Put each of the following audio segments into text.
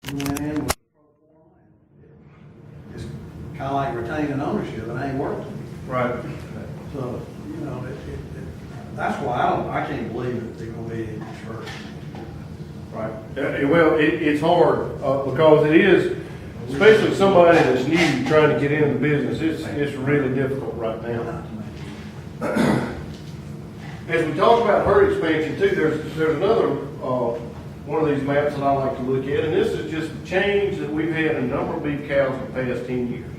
You went in with pro forma, and it's kind of like retaining ownership, it ain't worth it. Right. So, you know, that's why I can't believe that they're gonna be in church. Right. Well, it's hard, because it is, especially somebody that's new trying to get into the business, it's really difficult right now. As we talk about herd expansion too, there's another, one of these maps that I like to look at, and this is just the change that we've had in the number of beef cows in the past 10 years.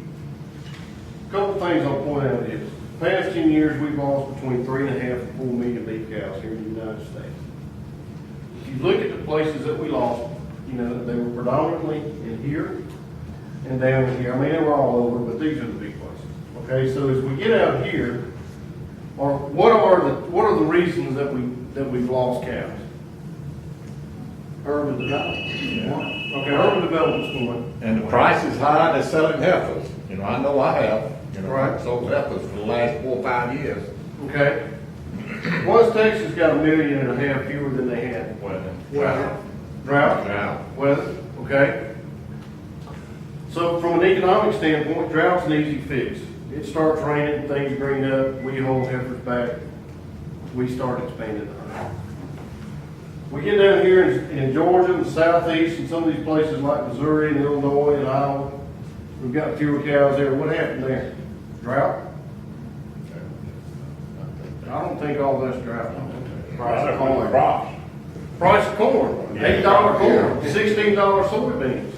A couple things I'll point out is, the past 10 years, we've lost between 3.5 and 4 million beef cows here in the United States. If you look at the places that we lost, you know, they were predominantly in here and down in here. I mean, they were all over, but these are the big places. Okay, so as we get out here, or what are the reasons that we've lost cows? Urban development. Yeah. Okay, urban development's one. And the price is high, they're selling heifers. You know, I know I have. You know, Right. I've sold heifers for the last 4 or 5 years. Okay. Once Texas got 1.5 million fewer than they had. Well, Drought. Weather. Okay. So from an economic standpoint, drought's an easy fix. It starts raining, things green up, we hold heifers back, we start expanding the herd. We get down here in Georgia, and the southeast, and some of these places like Missouri and Illinois and Iowa, we've got fewer cows there. What happened there? Drought? I don't think all that's drought. Price of corn. Price of corn, $8 corn, $16 soybeans.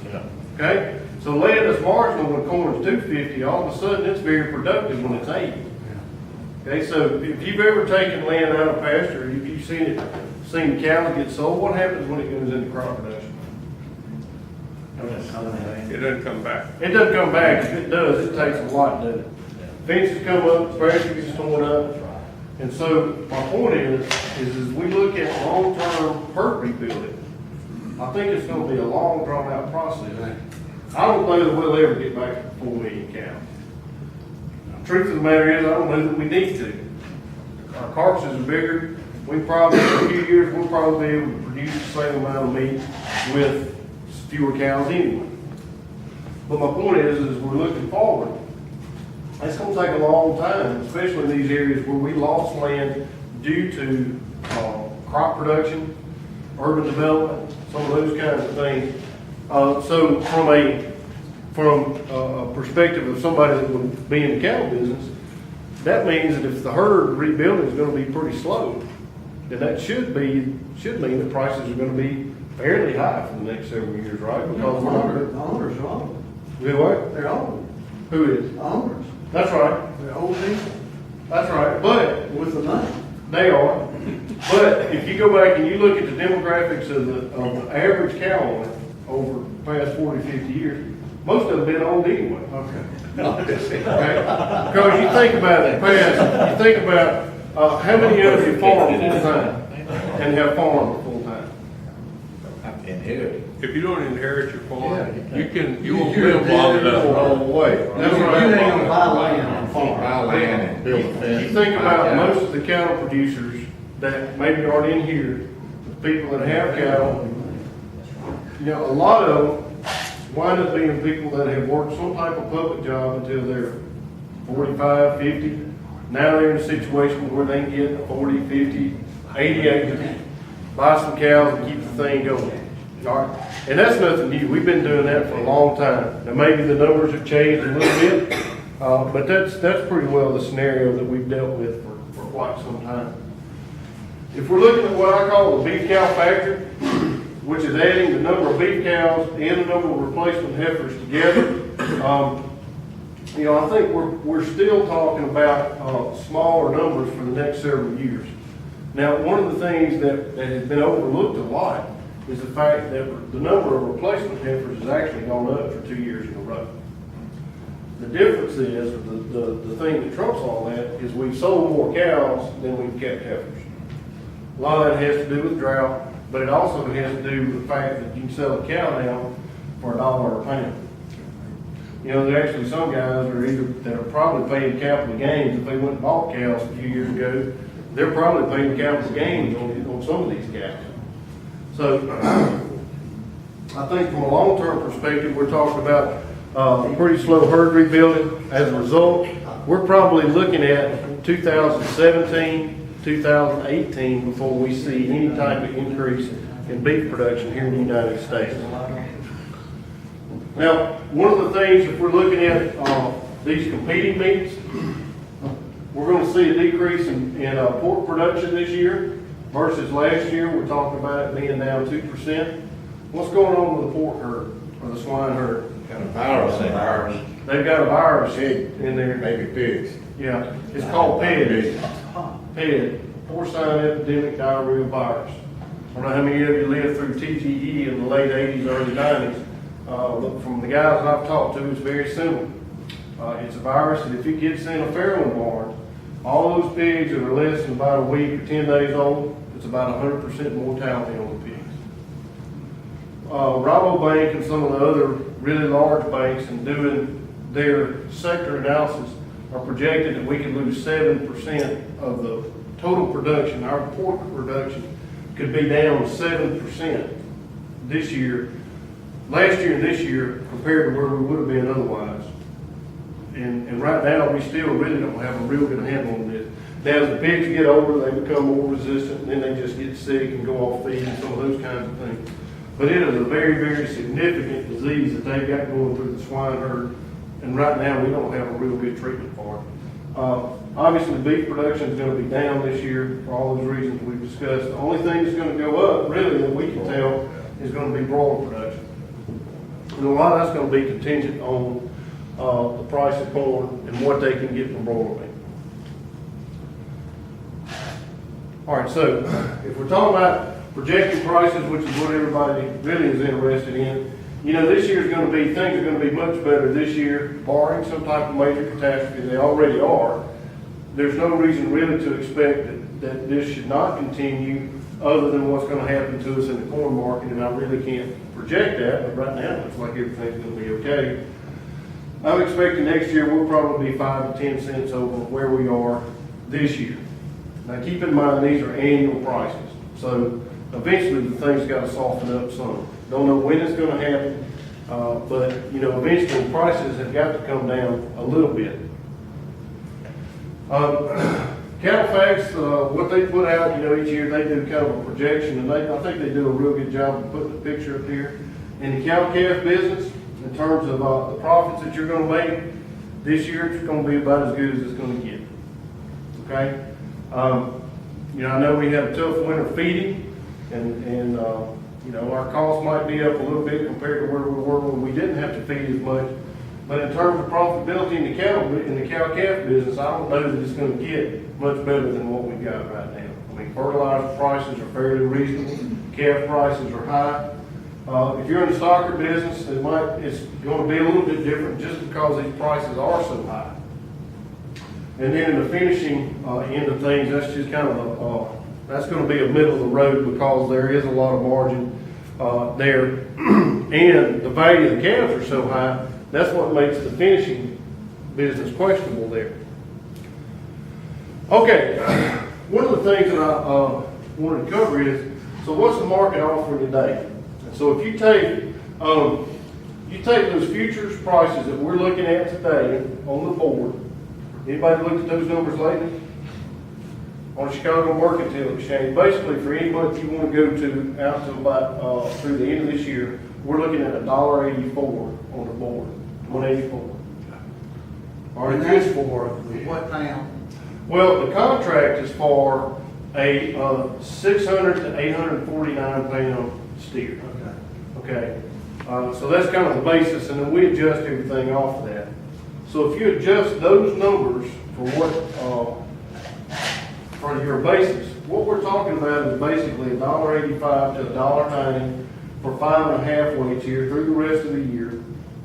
Okay? So land is marginal when corn's $2.50, all of a sudden it's very productive when it's $8. Okay, so if you've ever taken land out of pasture, if you've seen cattle get sold, what happens when it goes into crop production? It doesn't come back. It doesn't come back. If it does, it takes a lot, doesn't it? Fences come up, pasture gets torn up. And so my point is as we look at long-term herd rebuilding, I think it's going to be a long, drawn-out process. I don't know that we'll ever get back to 4 million cows. Truth of the matter is, I don't know that we need to. Our carcasses are bigger. We probably, in a few years, we'll probably be able to produce the same amount of meat with fewer cows anyway. But my point is we're looking forward. It's going to take a long time, especially in these areas where we lost land due to crop production, urban development, some of those kinds of things. So from a perspective of somebody that would be in the cattle business, that means that if the herd rebuilding is going to be pretty slow, then that should mean that prices are going to be fairly high for the next several years, right? Because The owners are old. We what? They're old. Who is? The owners. That's right. They're old people That's right. But with the money. they are. But if you go back and you look at the demographics of the average cow owner over the past 40, 50 years, most of them been old anyway. Okay. Okay? Because you think about the past, you think about how many of you farm full time and have farmed full time. Inherited. If you don't inherit your farm, Yeah. you won't live long enough. That's You right. ain't gonna buy land on a farm. Buy land and build a fence. You think about most of the cattle producers that maybe aren't in here, the people that have cattle, you know, a lot of them wind up being people that have worked some type of public job until they're 45, 50. Now they're in a situation where they can get 40, 50, 80 acres, buy some cows and keep the thing going. All right? And that's nothing new. We've been doing that for a long time. Now maybe the numbers have changed a little bit, but that's pretty well the scenario that we've dealt with for quite some time. If we're looking at what I call the beef cow factor, which is adding the number of beef cows and the number of replacement heifers together, you know, I think we're still talking about smaller numbers for the next several years. Now, one of the things that has been overlooked a lot is the fact that the number of replacement heifers has actually gone up for 2 years in a row. The difference is, the thing that trumps all that is we've sold more cows than we've kept heifers. A lot of that has to do with drought, but it also has to do with the fact that you can sell a cow now for $1 a pound. You know, there are actually some guys that are probably paying capital gains if they went and bought cows a few years ago. They're probably paying capital gains on some of these cows. So I think from a long-term perspective, we're talking about a pretty slow herd rebuilding. As a result, we're probably looking at 2017, 2018 before we see any type of increase in beef production here in the United States. Now, one of the things, if we're looking at these competing meats, we're going to see a decrease in pork production this year versus last year. We're talking about it being down 2%. What's going on with the pork herd or the swine herd? Got a virus in ours. They've got a virus in there. Maybe pigs. Yeah, it's called PED. PED, porcine epidemic diarrhea virus. I don't know how many of you lived through TGE in the late 80s, early 90s. But from the guys I've talked to, it's very similar. It's a virus that if it gets in a farrowing barn, all those pigs that are less than about a week or 10 days old, it's about 100% mortality on the pigs. Rabobank and some of the other really large banks in doing their sector analysis are projected that we could lose 7% of the total production. Our pork production could be down 7% this year, last year and this year, compared to where we would have been otherwise. And right now, we still really don't have a real good handle on this. Now, as the pigs get older, they become more resistant, and then they just get sick and go off feed and some of those kinds of things. But it is a very, very significant disease that they've got going through the swine herd, and right now, we don't have a real good treatment for it. Obviously, beef production is going to be down this year for all those reasons we've discussed. The only thing that's going to go up, really, that we can tell, is going to be broiler production. And a lot of that's going to be contingent on the price of corn and what they can get from broiler meat. All right, so if we're talking about projected prices, which is what everybody really is interested in, you know, this year's going to be, things are going to be much better this year, barring some type of major catastrophe. They already are. There's no reason really to expect that this should not continue other than what's going to happen to us in the corn market, and I really can't project that, but right now it looks like everything's going to be okay. I'm expecting next year we'll probably be 5 to 10 cents over where we are this year. Now keep in mind these are annual prices, so eventually the thing's got to soften up some. Don't know when it's going to happen, but you know, eventually prices have got to come down a little bit. Califax, what they put out, you know, each year they do kind of a projection, and I think they do a real good job of putting the picture up here. In the cow-calf business, in terms of the profits that you're going to make, this year it's going to be about as good as it's going to get. Okay? You know, I know we had a tough winter feeding, and you know, our costs might be up a little bit compared to where we were when we didn't have to feed as much. But in terms of profitability in the cow-calf business, I don't know that it's going to get much better than what we've got right now. I mean, fertilizer prices are fairly reasonable, calf prices are high. If you're in the stocker business, it's going to be a little bit different just because these prices are so high. And then in the finishing end of things, that's just kind of that's going to be a middle of the road because there is a lot of margin there, and the value of the calves are so high. That's what makes the finishing business questionable there. Okay, one of the things that I wanted to cover is, so what's the market offering today? And so if you take those futures prices that we're looking at today on the board, anybody looked at those numbers lately? On Chicago Mercantile Exchange, basically for any month you want to go to out to about through the end of this year, we're looking at $1.84 on the board. 184. Or that's for what town? Well, the contract is for a 600 to 849 pound steer. Okay. So that's kind of the basis, and then we adjust everything off of that. So if you adjust those numbers for what for your basis, what we're talking about is basically $1.85 to $1.90 for 5.5 weights here through the rest of the year.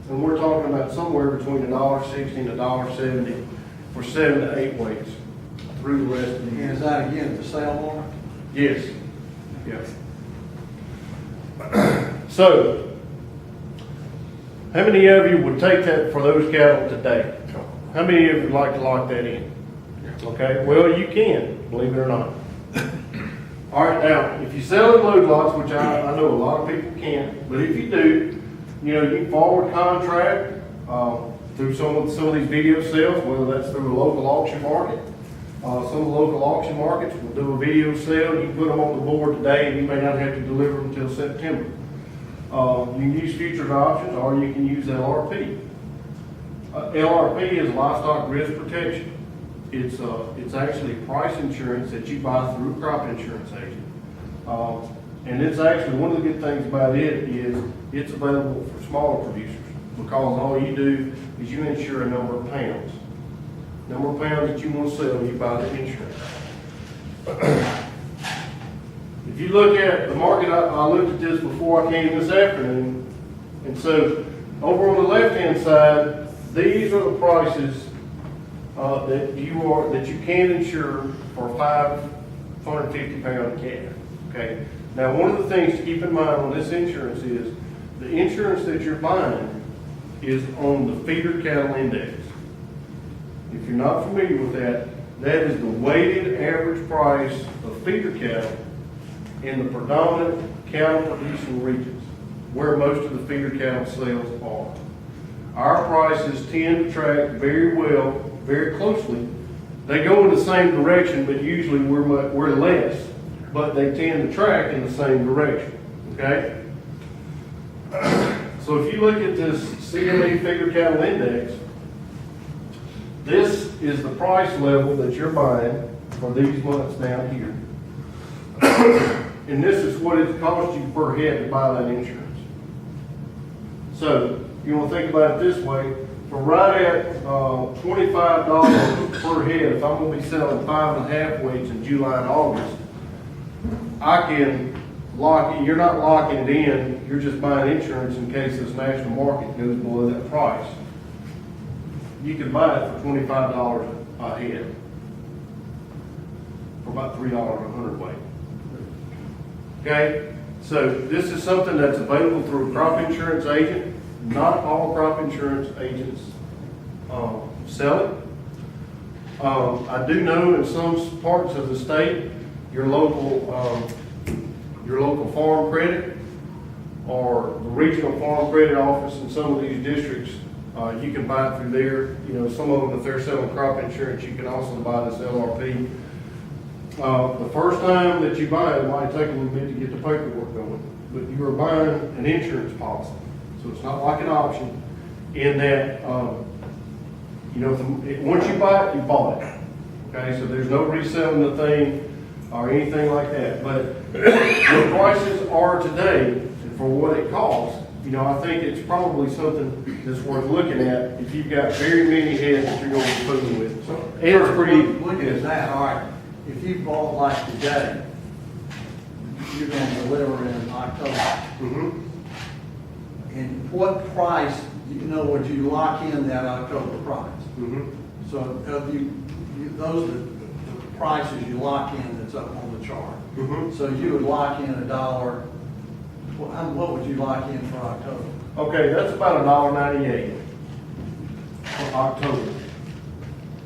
And we're talking about somewhere between $1.60 and $1.70 for 7 to 8 weights through the rest of the year. Is that again the sale market? Yes. Yes. So, how many of you would take that for those cattle today? How many of you would like to lock that in? Okay, well, you can, believe it or not. All right, now, if you sell in load lots, which I know a lot of people can't, but if you do, you know, you can forward contract, through some of these video sales, whether that's through a local auction market. Some of the local auction markets will do a video sale, you can put them on the board today, and you may not have to deliver them until September. You can use futures options, or you can use LRP. LRP is livestock risk protection. It's actually price insurance that you buy through a crop insurance agent. And it's actually, one of the good things about it is it's available for smaller producers, because all you do is you insure a number of pounds. Number of pounds that you want to sell, you buy the insurance. If you look at the market, I looked at this before I came this afternoon, and so over on the left-hand side, these are the prices that you can insure for a 550-pound calf. Okay. Now, one of the things to keep in mind on this insurance is the insurance that you're buying is on the feeder cattle index. If you're not familiar with that, that is the weighted average price of feeder cattle in the predominant cattle producing regions, where most of the feeder cattle sales are. Our prices tend to track very well, very closely. They go in the same direction, but usually we're less, but they tend to track in the same direction, okay? So if you look at this CME feeder cattle index, this is the price level that you're buying for these months down here. And this is what it costs you per head to buy that insurance. So you want to think about it this way, for right at $25 per head, if I'm going to be selling 5.5 weights in July and August, I can lock it. You're not locking it in, you're just buying insurance in case this national market goes below that price. You can buy it for $25 a head, for about $3 a hundredweight. Okay, so this is something that's available through a crop insurance agent. Not all crop insurance agents sell it. I do know in some parts of the state, your local farm credit or the regional farm credit office in some of these districts, you can buy it through there. You know, some of them, if they're selling crop insurance, you can also buy this LRP. The first time that you buy it might take a little bit to get the paperwork going, but you are buying an insurance policy. So it's not like an option in that, you know, once you buy it, you bought it. Okay, so there's no reselling the thing or anything like that. But what prices are today and for what it costs, you know, I think it's probably something that's worth looking at if you've got very many heads that you're going to be fooling with. So, And it's pretty. Looking at that, all right, if you bought like today, you're going to deliver in October. Mm-hmm. And what price, you know, would you lock in that October price? Mm-hmm. So those are the prices you lock in that's up on the chart. Mm-hmm. So you would lock in $1. What would you lock in for October? Okay, that's about $1.98 for October.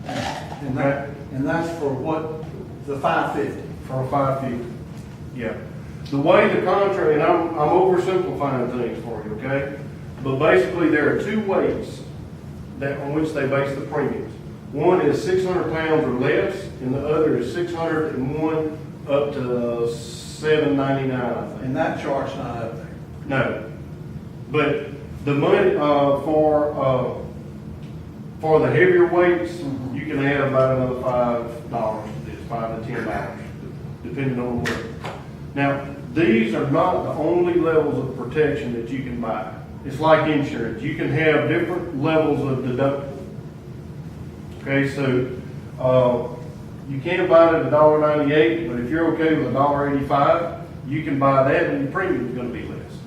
And that's for what, the 550? For a 550. Yeah. The way the contract, and I'm oversimplifying things for you, okay? But basically there are two weights that on which they base the premiums. One is 600 pounds or less, and the other is 601 up to 799, I think. And that chart's not up there. No. But the money for the heavier weights, you can add about another $5 to this, $5 to $10, depending on the weight. Now, these are not the only levels of protection that you can buy. It's like insurance. You can have different levels of deductible. Okay, so you can buy it at $1.98, but if you're okay with $1.85, you can buy that and your premium is going to be less.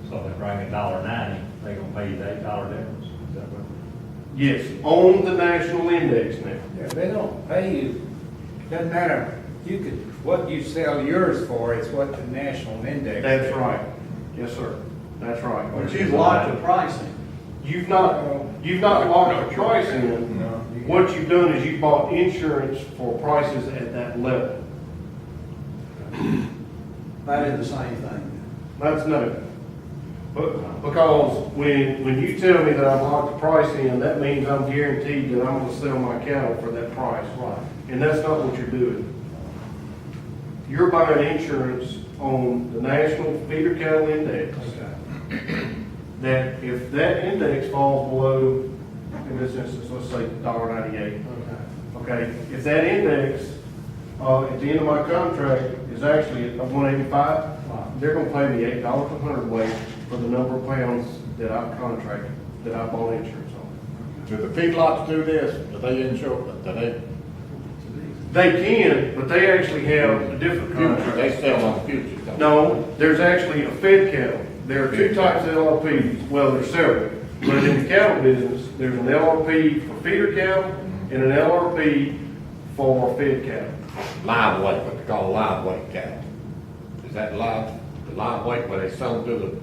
So if they bring $1.90, they're gonna pay you the $8 difference. Is that what? Yes, on the national index now. Yeah, they don't pay you, doesn't matter, you could, what you sell yours for is what the national index. That's right. Yes, sir. That's right. But you've locked the pricing. You've not locked the price in. No. What you've done is you bought insurance for prices at that level. That is the same thing. That's no. But, because when you tell me that I've locked the price in, that means I'm guaranteed that I'm gonna sell my cattle for that price. Right. And that's not what you're doing. You're buying insurance on the National Feeder Cattle Index. Okay. That if that index falls below, in this instance, let's say $1.98. Okay. Okay, if that index, at the end of my contract is actually at 185, they're gonna pay me $8 a hundredweight for the number of pounds that I've contracted, that I bought insurance on. Do the feedlots do this? Do they insure, do they? They can, but they actually have a different They contract. sell on futures, don't they? No, there's actually a fed cattle. There are two types of LRPs, well, there's several. But in the cattle business, there's an LRP for feeder cattle and an LRP for fed cattle. Live weight, what they call live weight cattle. Is that the live weight where they sell them to the,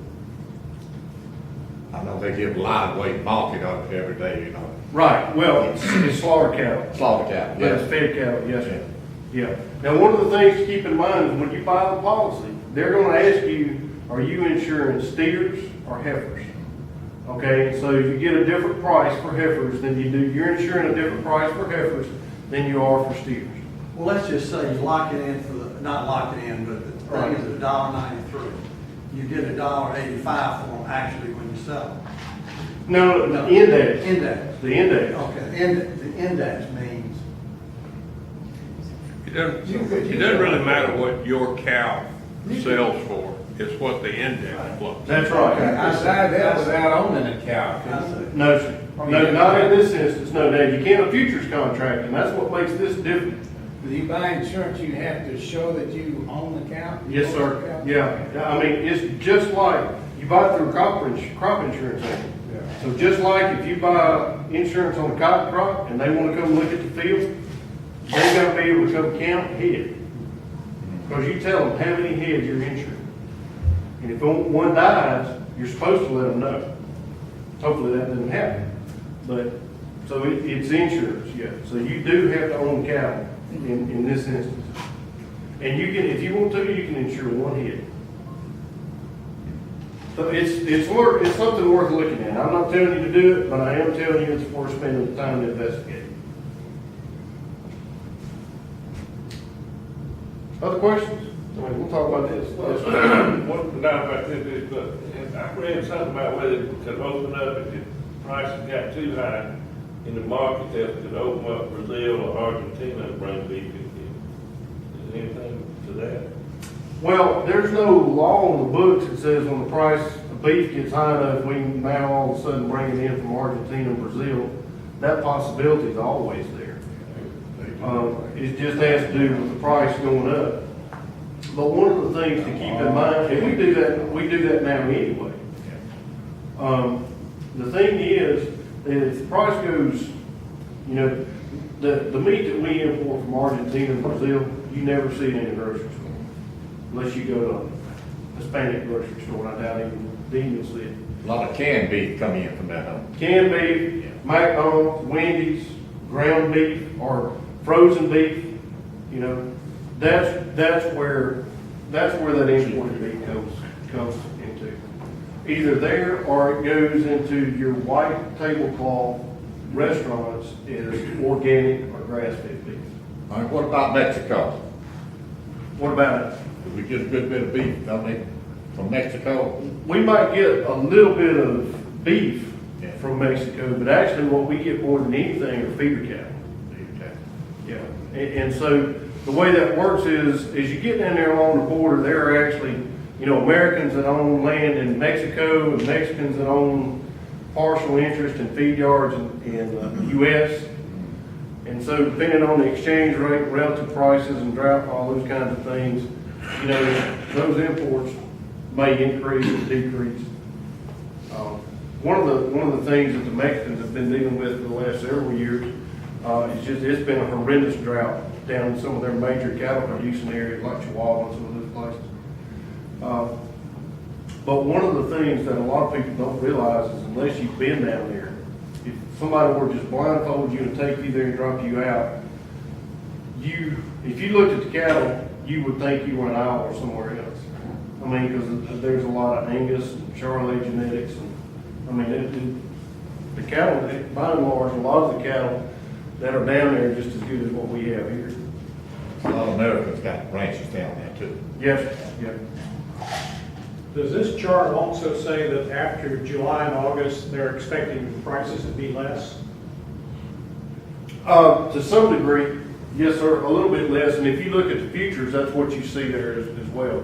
I know they give live weight market on it every day, you know, Right, well, it's slaughter cattle. slaughter cattle, But it's yes. fed cattle, yes, sir. Yeah. Now, one of the things to keep in mind is when you buy the policy, they're gonna ask you, are you insuring steers or heifers? Okay, so you get a different price for heifers than you do, you're insuring a different price for heifers than you are for steers. Well, let's just say you lock it in for the, not lock it in, but the thing is $1.93. You get $1.85 for them actually when you sell them. No, the index, Index. the index. Okay, the index means, It doesn't really matter what your cow sells for, it's what the index floats. That's right. I decided that without owning a cow. No, sir. No, not in this instance, no, Dave. You can't a futures contract, and that's what makes this different. When you buy insurance, you have to show that you own the cow? Yes, sir. Yeah, I mean, it's just like, you buy it through crop insurance agent. Yeah. So just like if you buy insurance on a cotton crop and they wanna come look at the field, they gotta be able to come count head. Because you tell them how many heads you're insuring. And if one dies, you're supposed to let them know. Hopefully that doesn't happen. But, so it's insurance, yeah. So you do have to own cattle in this instance. And you can, if you want to, you can insure one head. So it's something worth looking at. I'm not telling you to do it, but I am telling you it's worth spending the time to investigate. Other questions? I mean, we'll talk about this. One down about this is, I read something about whether it could open up if the prices got too high in the market, that it could open up Brazil or Argentina and bring beef in. Is there anything to that? Well, there's no law on the books that says when the price of beef gets high enough, we can now all of a sudden bring it in from Argentina and Brazil. That possibility is always there. It just has to do with the price going up. But one of the things to keep in mind, and we do that now anyway. The thing is, that if the price goes, you know, the meat that we import from Argentina and Brazil, you never see it in the grocery store. Unless you go to a Hispanic grocery store, I doubt even Dean will see it. A lot of canned beef come in from that, huh? Canned beef, McDonald's, Wendy's, ground beef, or frozen beef, you know, that's where that imported beef comes into. Either there or it goes into your white tablecloth restaurants as organic or grass-fed beef. All right, what about Mexico? What about it? Do we get a good bit of beef, don't we, from Mexico? We might get a little bit of beef Yeah. from Mexico, but actually what we get more than anything are feeder cattle. Yeah, and so the way that works is, as you get down there along the border, there are actually, you know, Americans that own land in Mexico and Mexicans that own partial interest in feed yards in the U.S. And so depending on the exchange rate, relative prices and drought, all those kinds of things, you know, those imports may increase or decrease. One of the things that the Mexicans have been dealing with for the last several years, it's been a horrendous drought down in some of their major cattle producing areas like Chihuahua and some of those places. But one of the things that a lot of people don't realize is unless you've been down there, if somebody were to just blindfold you and take you there and drop you out, if you looked at the cattle you would think you were in Iowa or somewhere else. I mean, because there's a lot of Angus and Charolais genetics, and, I mean, the cattle, by and large, a lot of the cattle that are down there are just as good as what we have here. A lot of Americans got ranches down there too. Yes, yeah. Does this chart also say that after July and August, they're expecting the prices to be less? To some degree, yes, sir, a little bit less, and if you look at the futures, that's what you see there as well.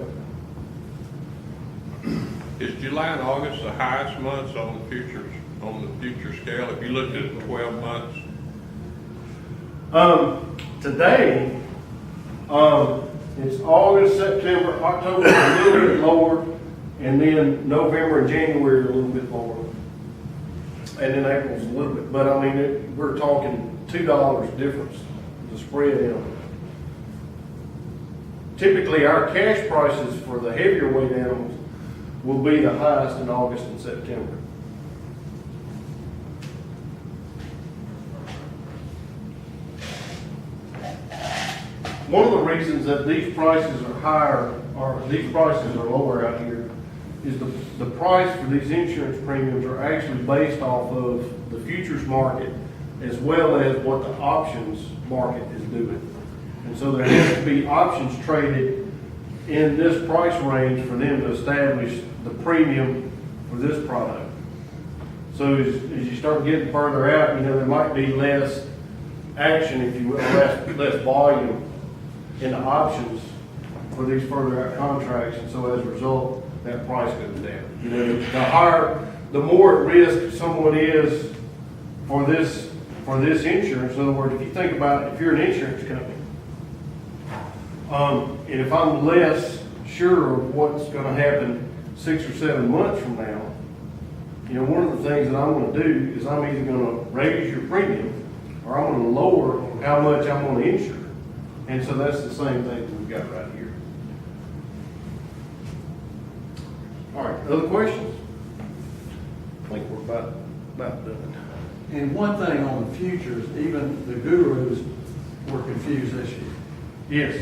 Is July and August the highest months on the futures, on the future scale? If you looked at 12 months, Today, it's August, September, October is a little bit lower, and then November and January are a little bit lower. And then April's a little bit, but I mean, we're talking $2 difference, the spread in them. Typically, our cash prices for the heavier weight animals will be the highest in August and September. One of the reasons that these prices are higher, or these prices are lower out here, is the price for these insurance premiums are actually based off of the futures market as well as what the options market is doing. And so there has to be options traded in this price range for them to establish the premium for this product. So as you start getting further out, you know, there might be less action, if you will, less volume in the options for these further out contracts, and so as a result, that price goes down. You know, the higher, the more at risk someone is for this insurance. In other words, if you think about it, if you're an insurance company, and if I'm less sure of what's going to happen 6 or 7 months from now, you know, one of the things that I'm going to do is I'm either going to raise your premium or I'm going to lower how much I'm going to insure. And so that's the same thing that we've got right here. All right, other questions? I think we're about done. And one thing on the futures, even the gurus were confused this year. Yes.